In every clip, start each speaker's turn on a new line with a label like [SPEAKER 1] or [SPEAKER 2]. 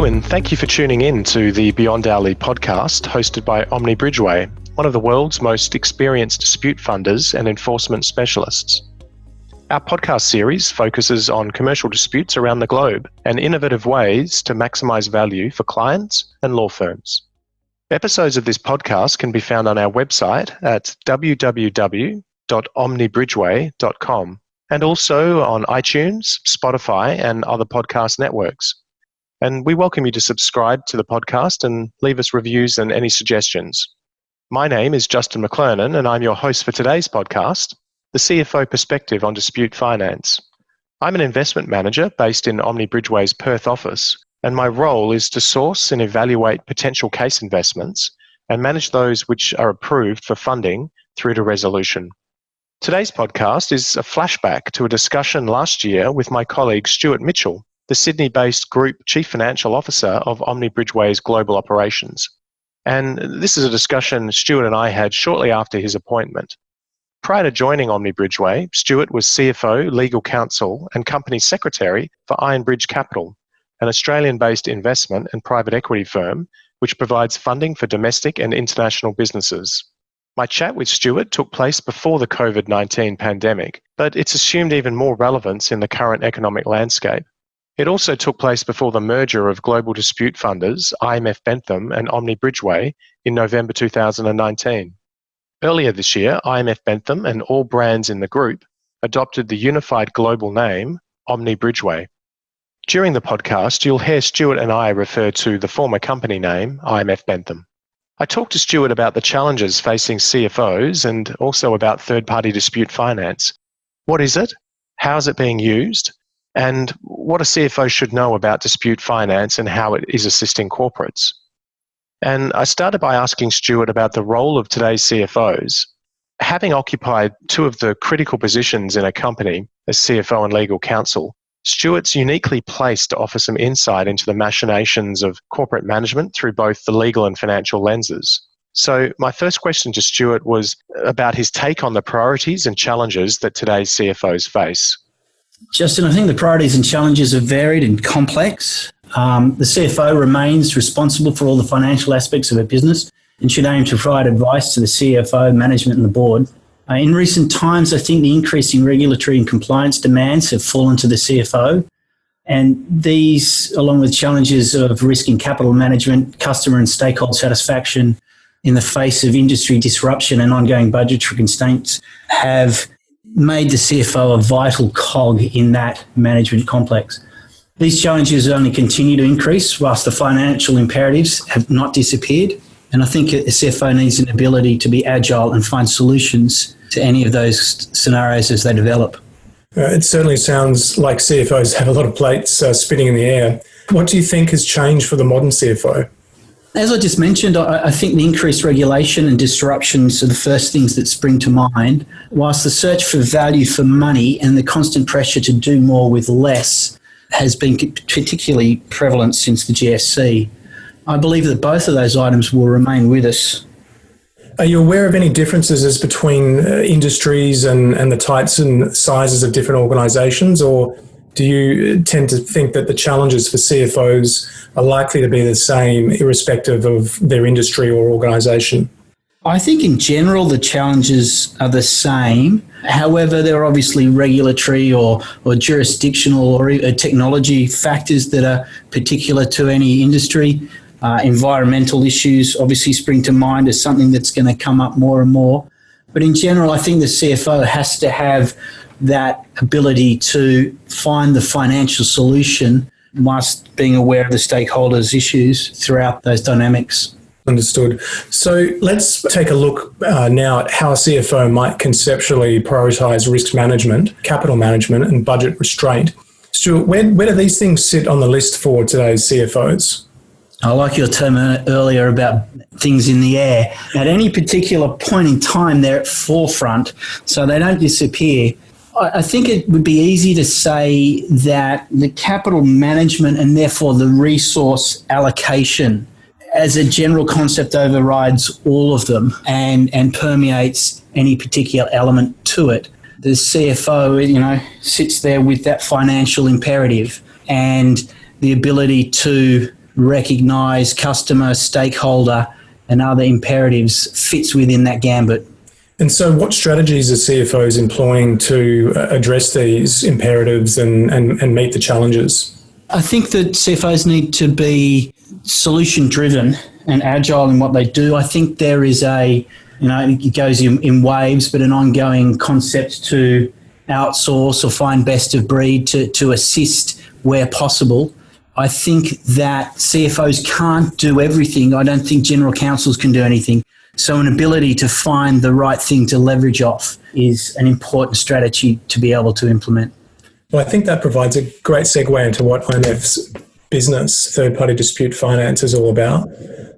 [SPEAKER 1] and thank you for tuning in to the Beyond Our Lead podcast hosted by Omni Bridgeway, one of the world's most experienced dispute funders and enforcement specialists. Our podcast series focuses on commercial disputes around the globe and innovative ways to maximise value for clients and law firms. Episodes of this podcast can be found on our website at www.omnibridgeway.com and also on iTunes, Spotify and other podcast networks. And we welcome you to subscribe to the podcast and leave us reviews and any suggestions. My name is Justin McClernand and I'm your host for today's podcast, The CFO Perspective on Dispute Finance. I'm an investment manager based in Omni Bridgeway's Perth office, and my role is to source and evaluate potential case investments and manage those which are approved for funding through to resolution. Today's podcast is a flashback to a discussion last year with my colleague Stuart Mitchell, the Sydney-based Group Chief Financial Officer of Omni Bridgeway's global operations. And this is a discussion Stuart and I had shortly after his appointment. Prior to joining Omni Bridgeway, Stuart was CFO, Legal Counsel and Company Secretary for Ironbridge Capital, an Australian-based investment and private equity firm which provides funding for domestic and international businesses. My chat with Stuart took place before the COVID-19 pandemic, but it's assumed even more relevance in the current economic landscape. It also took place before the merger of global dispute funders IMF Bentham and Omni Bridgeway in November 2019. Earlier this year, IMF Bentham and all brands in the group adopted the unified global name Omni Bridgeway. During the podcast, you'll hear Stuart and I refer to the former company name IMF Bentham. I talked to Stuart about the challenges facing CFOs and also about third-party dispute finance. What is it? How is it being used? And what a CFO should know about dispute finance and how it is assisting corporates. And I started by asking Stuart about the role of today's CFOs. Having occupied two of the critical positions in a company as CFO and legal counsel, Stuart's uniquely placed to offer some insight into the machinations of corporate management through both the legal and financial lenses. So my first question to Stuart was about his take on the priorities and challenges that today's CFOs face.
[SPEAKER 2] Justin, I think the priorities and challenges are varied and complex. The CFO remains responsible for all the financial aspects of a business and should aim to provide advice to the CFO, management and the board. In recent times, I think the increasing regulatory and compliance demands have fallen to the CFO, and these, along with challenges of risk and capital management, customer and stakeholder satisfaction in the face of industry disruption and ongoing budgetary constraints, have made the CFO a vital cog in that management complex. These challenges only continue to increase whilst the financial imperatives have not disappeared. And I think a CFO needs an ability to be agile and find solutions to any of those scenarios as they develop.
[SPEAKER 3] It certainly sounds like CFOs have a lot of plates spinning in the air. What do you think has changed for the modern CFO?
[SPEAKER 2] As I just mentioned, I think the increased regulation and disruptions are the first things that spring to mind, whilst the search for value for money and the constant pressure to do more with less has been particularly prevalent since the GFC. I believe that both of those items will remain with us.
[SPEAKER 3] Are you aware of any differences between industries and the types and sizes of different organisations, or do you tend to think that the challenges for CFOs are likely to be the same irrespective of their industry or organisation?
[SPEAKER 2] I think in general the challenges are the same. However, there are obviously regulatory or jurisdictional or technology factors that are particular to any industry. Environmental issues obviously spring to mind as something that's going to come up more and more. But in general, I think the CFO has to have that ability to find the financial solution whilst being aware of the stakeholders' issues throughout those dynamics.
[SPEAKER 3] Understood. So let's take a look now at how a CFO might conceptually prioritise risk management, capital management and budget restraint. Stuart, where do these things sit on the list for today's CFOs?
[SPEAKER 2] I like your term earlier about things in the air. At any particular point in time, they're at forefront, so they don't disappear. I think it would be easy to say that the capital management and therefore the resource allocation as a general concept overrides all of them and permeates any particular element to it. The CFO, sits there with that financial imperative and the ability to recognise customer, stakeholder and other imperatives fits within that gambit.
[SPEAKER 3] And so what strategies are CFOs employing to address these imperatives and meet the challenges?
[SPEAKER 2] I think that CFOs need to be solution-driven and agile in what they do. I think there is it goes in waves, but an ongoing concept to outsource or find best of breed to assist where possible. I think that CFOs can't do everything. I don't think general counsels can do anything. So an ability to find the right thing to leverage off is an important strategy to be able to implement.
[SPEAKER 3] Well, I think that provides a great segue into what IMF's business, third-party dispute finance, is all about.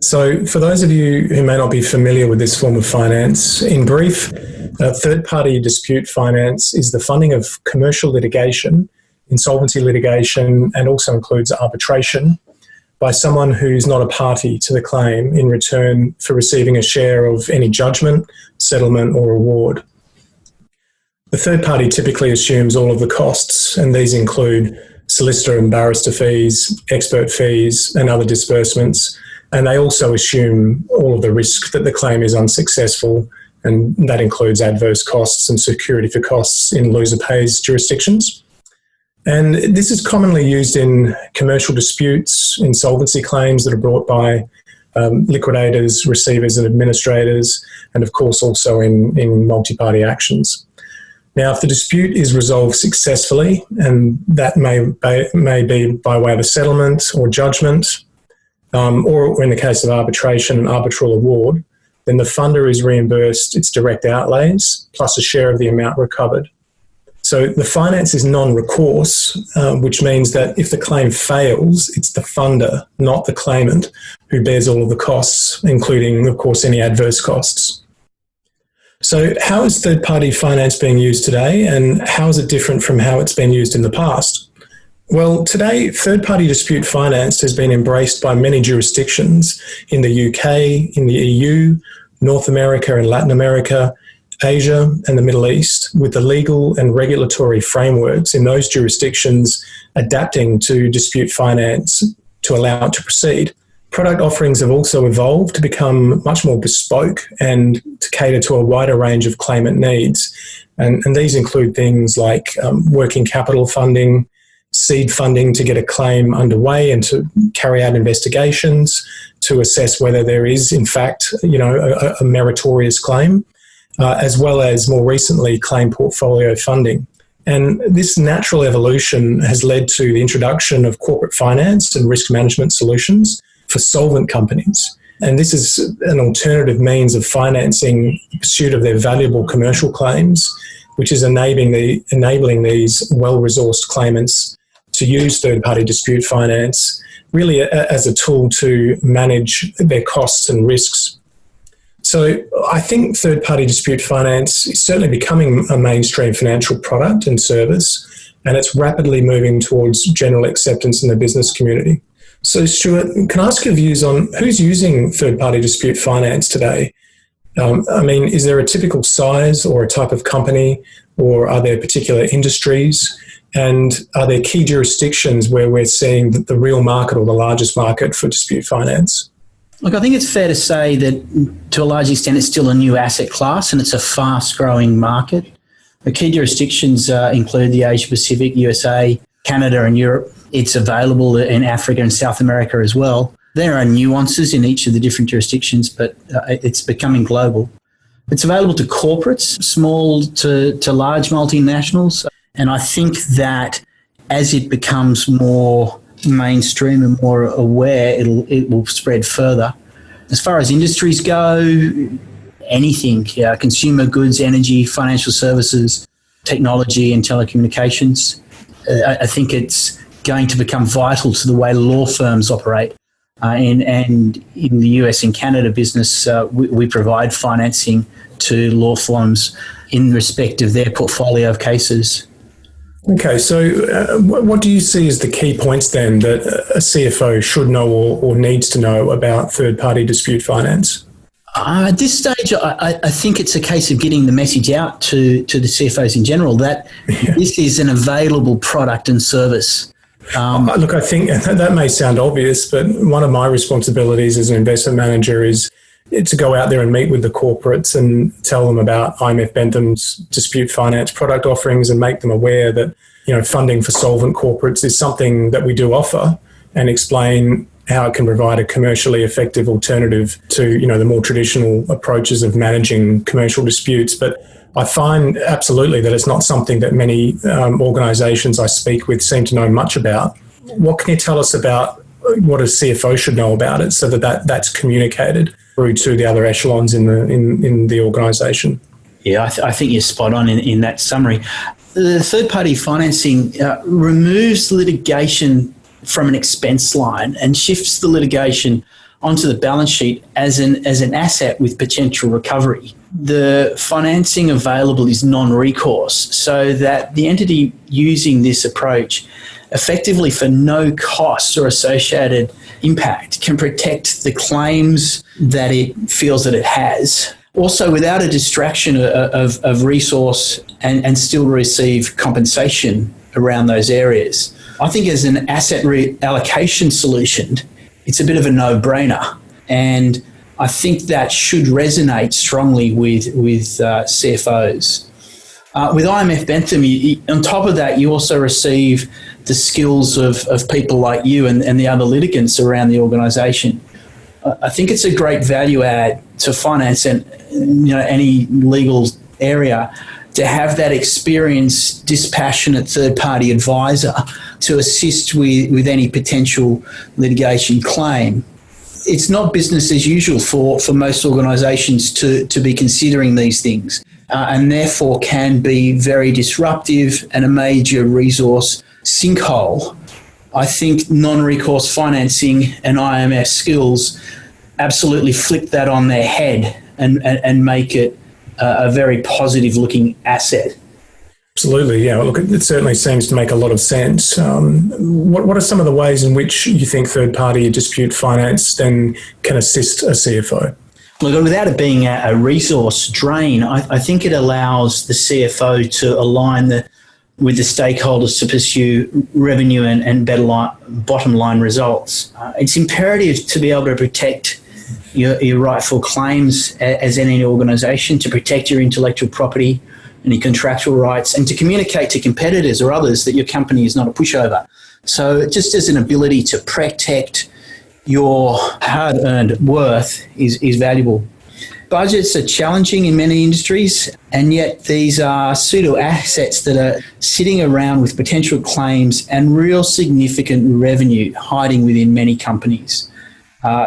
[SPEAKER 3] So for those of you who may not be familiar with this form of finance, in brief, third-party dispute finance is the funding of commercial litigation, insolvency litigation, and also includes arbitration by someone who's not a party to the claim in return for receiving a share of any judgment, settlement, or award. The third party typically assumes all of the costs, and these include solicitor and barrister fees, expert fees, and other disbursements. And they also assume all of the risk that the claim is unsuccessful, and that includes adverse costs and security for costs in loser pays jurisdictions. And this is commonly used in commercial disputes, insolvency claims that are brought by liquidators, receivers and administrators, and of course also in multi-party actions. Now, if the dispute is resolved successfully, and that may be by way of a settlement or judgment, or in the case of arbitration, an arbitral award, then the funder is reimbursed its direct outlays plus a share of the amount recovered. So the finance is non-recourse, which means that if the claim fails, it's the funder, not the claimant, who bears all of the costs, including, of course, any adverse costs. So how is third-party finance being used today, and how is it different from how it's been used in the past? Well, today, third-party dispute finance has been embraced by many jurisdictions in the UK, in the EU, North America and Latin America, Asia and the Middle East, with the legal and regulatory frameworks in those jurisdictions adapting to dispute finance to allow it to proceed. Product offerings have also evolved to become much more bespoke and to cater to a wider range of claimant needs. And these include things like working capital funding, seed funding to get a claim underway and to carry out investigations to assess whether there is, in fact, a meritorious claim, as well as more recently claim portfolio funding. And this natural evolution has led to the introduction of corporate finance and risk management solutions for solvent companies. And this is an alternative means of financing the pursuit of their valuable commercial claims, which is enabling these well-resourced claimants to use third-party dispute finance really as a tool to manage their costs and risks. So I think third-party dispute finance is certainly becoming a mainstream financial product and service, and it's rapidly moving towards general acceptance in the business community. So Stuart, can I ask your views on who's using third-party dispute finance today? Is there a typical size or a type of company, or are there particular industries? And are there key jurisdictions where we're seeing the real market or the largest market for dispute finance?
[SPEAKER 2] Look, I think it's fair to say that to a large extent it's still a new asset class and it's a fast-growing market. The key jurisdictions include the Asia-Pacific, USA, Canada and Europe. It's available in Africa and South America as well. There are nuances in each of the different jurisdictions, but it's becoming global. It's available to corporates, small to large multinationals. And I think that as it becomes more mainstream and more aware, it will spread further. As far as industries go, anything, consumer goods, energy, financial services, technology and telecommunications. I think it's going to become vital to the way law firms operate. And in the US and Canada business, we provide financing to law firms in respect of their portfolio of cases.
[SPEAKER 3] Okay, so what do you see as the key points then that a CFO should know or needs to know about third-party dispute finance?
[SPEAKER 2] At this stage, I think it's a case of getting the message out to the CFOs in general that this is an available product and service
[SPEAKER 3] Look, I think that may sound obvious, but one of my responsibilities as an investment manager is to go out there and meet with the corporates and tell them about IMF Bentham's dispute finance product offerings and make them aware that, funding for solvent corporates is something that we do offer, and explain how it can provide a commercially effective alternative to, the more traditional approaches of managing commercial disputes. But I find absolutely that it's not something that many organisations I speak with seem to know much about. What can you tell us about what a CFO should know about it, so that's communicated through to the other echelons in the organisation?
[SPEAKER 2] Yeah, I think you're spot on in that summary. The third-party financing removes litigation from an expense line and shifts the litigation onto the balance sheet as an asset with potential recovery. The financing available is non-recourse, so that the entity using this approach effectively for no costs or associated impact can protect the claims that it feels that it has, also without a distraction of resource, and still receive compensation around those areas. I think as an asset reallocation solution, it's a bit of a no-brainer, and I think that should resonate strongly with CFOs. With IMF Bentham, on top of that, you also receive the skills of people like you and the other litigants around the organisation. I think it's a great value add to finance and any legal area to have that experienced, dispassionate third-party advisor to assist with any potential litigation claim. It's not business as usual for most organisations to be considering these things, and therefore can be very disruptive and a major resource sinkhole. I think non-recourse financing and IMF skills absolutely flip that on their head and make it a very positive-looking asset.
[SPEAKER 3] Absolutely, yeah. Look, it certainly seems to make a lot of sense. What are some of the ways in which you think third-party dispute finance then can assist a CFO?
[SPEAKER 2] Look, without it being a resource drain, I think it allows the CFO to align with the stakeholders to pursue revenue and better bottom line results. It's imperative to be able to protect your rightful claims as any organisation, to protect your intellectual property and your contractual rights, and to communicate to competitors or others that your company is not a pushover. So just as an ability to protect your hard-earned worth is valuable. Budgets are challenging in many industries, and yet these are pseudo-assets that are sitting around with potential claims and real significant revenue hiding within many companies.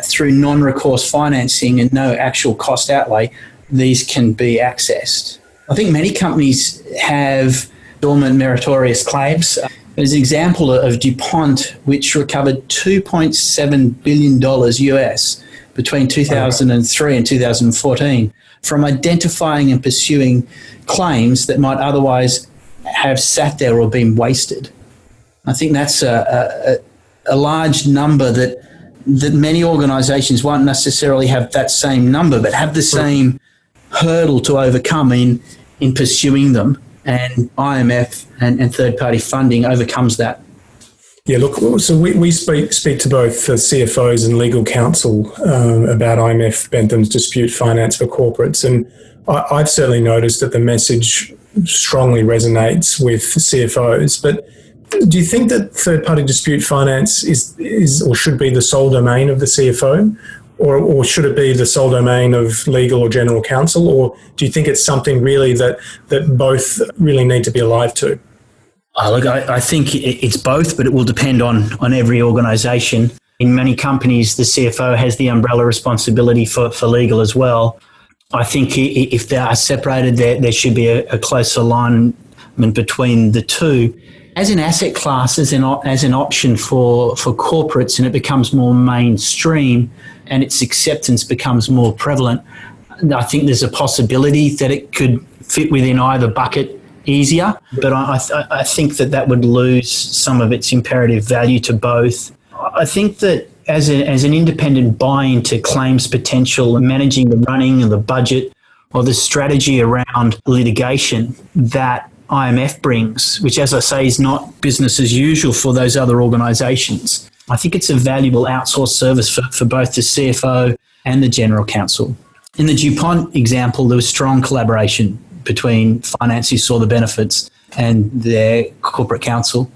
[SPEAKER 2] Through non-recourse financing and no actual cost outlay, these can be accessed. I think many companies have dormant meritorious claims. There's an example of DuPont, which recovered $2.7 billion US between 2003 and 2014 from identifying and pursuing claims that might otherwise have sat there or been wasted. I think that's a large number that many organisations won't necessarily have that same number, but have the same hurdle to overcome in pursuing them. And IMF and third-party funding overcomes that.
[SPEAKER 3] Yeah, look, so we speak to both CFOs and legal counsel about IMF Bentham's dispute finance for corporates, and I've certainly noticed that the message strongly resonates with CFOs. But do you think that third-party dispute finance is or should be the sole domain of the CFO? Or should it be the sole domain of legal or general counsel? Or do you think it's something really that both really need to be alive to?
[SPEAKER 2] Look, I think it's both, but it will depend on every organisation. In many companies, the CFO has the umbrella responsibility for legal as well. I think if they are separated, there should be a close alignment between the two. As an asset class, as an option for corporates, and it becomes more mainstream and its acceptance becomes more prevalent, I think there's a possibility that it could fit within either bucket easier. But I think that would lose some of its imperative value to both. I think that as an independent buy into claims potential and managing the running and the budget or the strategy around litigation, that IMF brings, which, as I say, is not business as usual for those other organisations. I think it's a valuable outsourced service for both the CFO and the General Counsel. In the DuPont example, there was strong collaboration between finance, who saw the benefits, and their corporate counsel.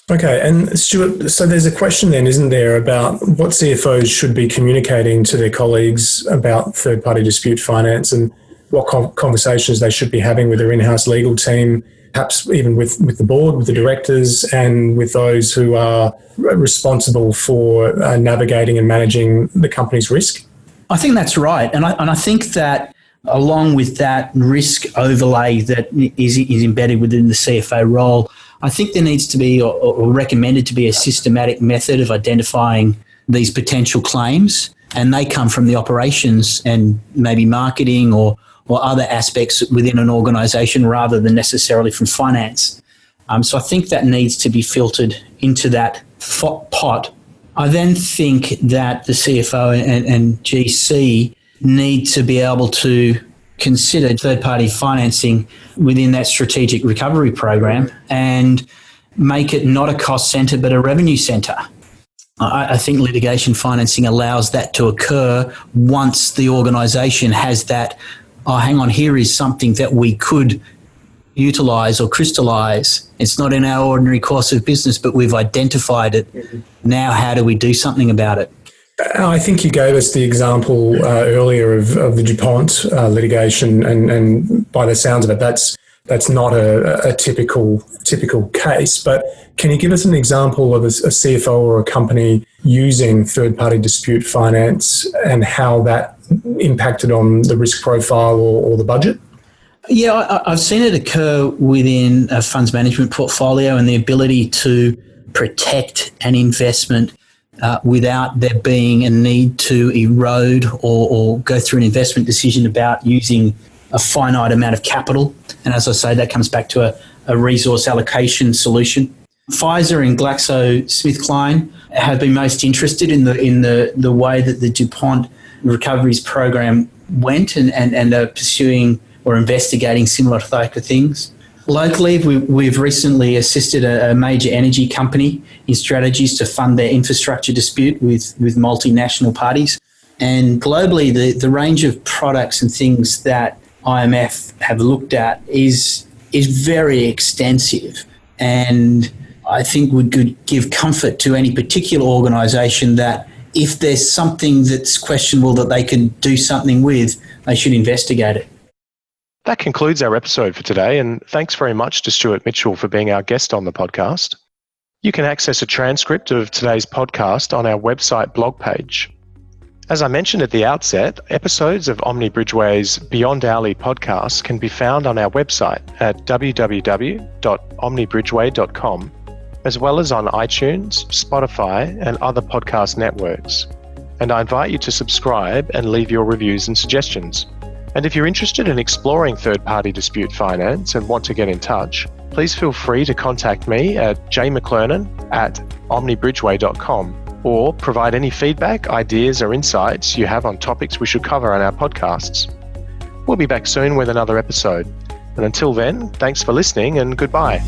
[SPEAKER 3] Okay, and Stuart, so there's a question then, isn't there, about what CFOs should be communicating to their colleagues about third-party dispute finance and what conversations they should be having with their in-house legal team, perhaps even with the board, with the directors, and with those who are responsible for navigating and managing the company's risk?
[SPEAKER 2] I think that's right. And I think that along with that risk overlay that is embedded within the CFO role, I think there needs to be, or recommended to be, a systematic method of identifying these potential claims, and they come from the operations and maybe marketing or other aspects within an organisation rather than necessarily from finance. So I think that needs to be filtered into that pot. I then think that the CFO and GC need to be able to consider third-party financing within that strategic recovery program and make it not a cost centre but a revenue centre. I think litigation financing allows that to occur once the organisation has that, oh, hang on, here is something that we could utilise or crystallise. It's not in our ordinary course of business, but we've identified it. Now, how do we do something about it?
[SPEAKER 3] I think you gave us the example earlier of the DuPont litigation, and by the sounds of it, that's not a typical case. But can you give us an example of a CFO or a company using third-party dispute finance and how that impacted on the risk profile or the budget?
[SPEAKER 2] Yeah, I've seen it occur within a funds management portfolio, and the ability to protect an investment without there being a need to erode or go through an investment decision about using a finite amount of capital. And as I say, that comes back to a resource allocation solution. Pfizer and GlaxoSmithKline have been most interested in the way that the DuPont recoveries program went and are pursuing or investigating similar type of things. Locally, we've recently assisted a major energy company in strategies to fund their infrastructure dispute with multinational parties. And globally, the range of products and things that IMF have looked at is very extensive, and I think would give comfort to any particular organisation that if there's something that's questionable that they can do something with, they should investigate it.
[SPEAKER 1] That concludes our episode for today, and thanks very much to Stuart Mitchell for being our guest on the podcast. You can access a transcript of today's podcast on our website blog page. As I mentioned at the outset, episodes of Omni Bridgeway's Beyond Hourly podcast can be found on our website at www.omnibridgeway.com, as well as on iTunes, Spotify, and other podcast networks. And I invite you to subscribe and leave your reviews and suggestions. And if you're interested in exploring third-party dispute finance and want to get in touch, please feel free to contact me at jmcclernon@omnibridgeway.com or provide any feedback, ideas or insights you have on topics we should cover on our podcasts. We'll be back soon with another episode. And until then, thanks for listening and goodbye.